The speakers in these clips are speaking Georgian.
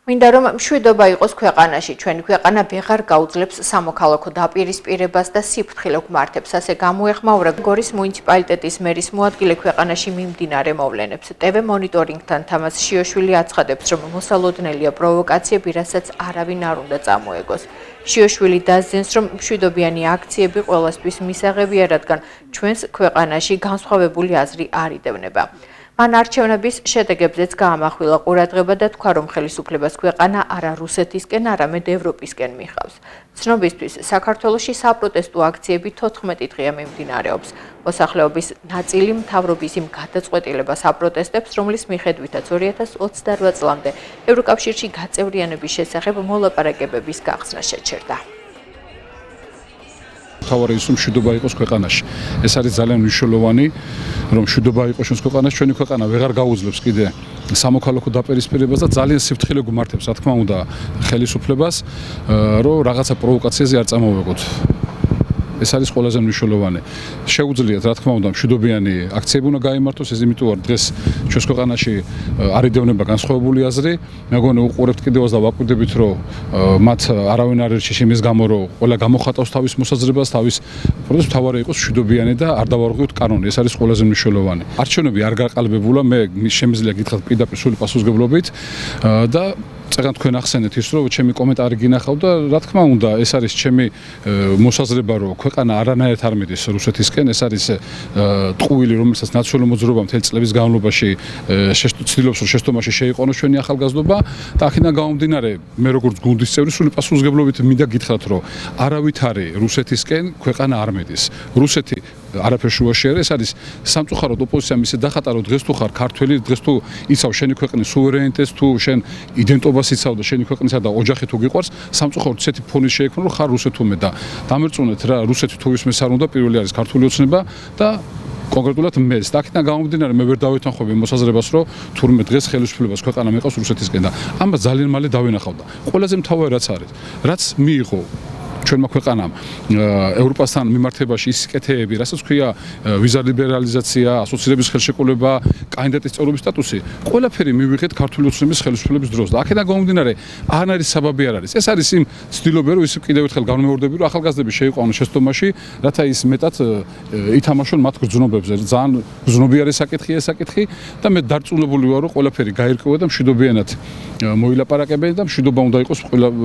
მინდა რომ მშვიდობა იყოს ქვეყანაში, ჩვენი ქვეყანა ვეღარ გაუძლებს სამოქალაქო დაპირისპირებას და სიფრთხილე გვმართებს, ასე გამოეხმაურა გორის მუნიციპალიტეტის მერის მოადგილე ქვეყანაში მიმდინარე მოვლენებს. TV მონიტორინგთან თამაზ შიოშვილი აცხადებს, რომ მოსალოდნელია პროვოკაციები, რასაც არავინ არ უნდა წამოეგოს. შიოშვილი დასძენს, რომ მშვიდობიანი აქციები ყველასთვის მისაღებია, რადგან ჩვენს ქვეყანაში განსხვავებული აზრი არ იდევნება. მან არჩევნების შედეგებზეც გაამახვილა ყურადღება და თქვა, რომ ხელისუფლებას ქვეყანა არა რუსეთისკენ, არამედ ევროპისკენ მიხავს. ცნობისთვის, საქართველოში საპროტესტო აქციები 14 დღეა მიმდინარეობს. მოსახლეობის ნაწილი მთავრობის იმ გადაწყვეტილებას აპროტესტებს, რომლის მიხედვითაც 2028 წლამდე ევროკავშირში გაწევრიანების შესახებ მოლაპარაკებების გახსნა შეჩერდა. თავარი ის რომ მშვიდობა იყოს ქვეყანაში. ეს არის ძალიან მნიშვნელოვანი, რომ მშვიდობა იყოს ჩვენს ქვეყანაში, ჩვენი ქვეყანა ვეღარ გაუძლებს კიდე სამოქალაქო დაპირისპირებას და ძალიან სიფრთხილე გვმართებს, რა თქმა უნდა, ხელისუფლებას, რომ რაღაცა პროვოკაციაზე არ წამოვეგოთ. ეს არის ყველაზე მნიშვნელოვანი. შეუძლიათ, რა თქმა უნდა, მშვიდობიანი აქციები უნდა გაიმართოს, ეს იმიტომ რომ დღეს ჩვენს ქვეყანაში არ იდევნება განსხვავებული აზრი. მეგონი უყურებთ კიდევაც და ვაკვირდებით, რომ მათ არავინ არ ერჩის იმის გამო, რომ ყველა გამოხატავს თავის მოსაზრებას, თავის პროცესს, თავარი იყოს მშვიდობიანი და არ დავარღვიოთ კანონი. ეს არის ყველაზე მნიშვნელოვანი. არჩევნები არ გაყალბებულა, მე შემიძლია გითხრათ პირდაპირ სრული პასუხისმგებლობით და წეგან თქვენ ახსენეთ ის, რომ ჩემი კომენტარი გინახავ და რა თქმა უნდა, ეს არის ჩემი მოსაზრება, რომ ქვეყანა არანაირად არ მიდის რუსეთისკენ, ეს არის ტყუილი, რომელსაც ნაციონალურ მოძრაობა მთელი წლების განმავლობაში ცდილობს, რომ შეცდომაში შეიყვანოს ჩვენი ახალგაზრდობა და აქედან გამომდინარე, მე როგორც გუნდის წევრი სრული პასუხისმგებლობით მინდა გითხრათ, რომ არავითარი რუსეთისკენ ქვეყანა არ მიდის. რუსეთი არაფერს შუაში არ ეს არის სამწუხაროდ ოპოზიციამ ისე დახატა, რომ დღეს თუ ხარ ქართველი, დღეს თუ იცავ შენი ქვეყნის სუვერენიტეტს, თუ შენ იდენტობას იცავ და შენი ქვეყნისა და ოჯახი თუ გიყვარს, სამწუხაროდ ისეთი ფონის შეექმნა, რომ ხარ რუსეთუმე და დამერწმუნეთ რა, რუსეთი თუ ვისმეს არ უნდა, პირველი არის ქართული ოცნება და კონკრეტულად მე. და აქედან გამომდინარე, მე ვერ დავეთანხმები მოსაზრებას, რომ თურმე დღეს ხელისუფლებას ქვეყანა მეყავს რუსეთისკენ და ამას ძალიან მალე დავინახავ და ყველაზე მთავარი რაც არის, რაც მიიღო ჩვენმა ქვეყანამ ევროპასთან მიმართებაში ის კეთეები, რასაც ქვია ვიზა ლიბერალიზაცია, ასოცირების ხელშეკრულება, კანდიდატის წევრობის სტატუსი, ყველაფერი მივიღეთ ქართული ოცნების ხელისუფლების დროს და აქედან გამომდინარე, არანაირი საბაბი არ არის. ეს არის იმ ცდილობა, რომ ის კიდევ ერთხელ განმეორდები, რომ ახალგაზრდები შეიყვანონ შეცდომაში, რათა ის მეტად ითამაშონ მათ გრძნობებზე. ძალიან გრძნობიარე საკითხია ეს საკითხი და მე დარწმუნებული ვარ, რომ ყველაფერი გაირკვევა და მშვიდობიანად მოილაპარაკებენ და მშვიდობა უნდა იყოს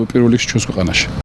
პირველ რიგში ჩვენს ქვეყანაში.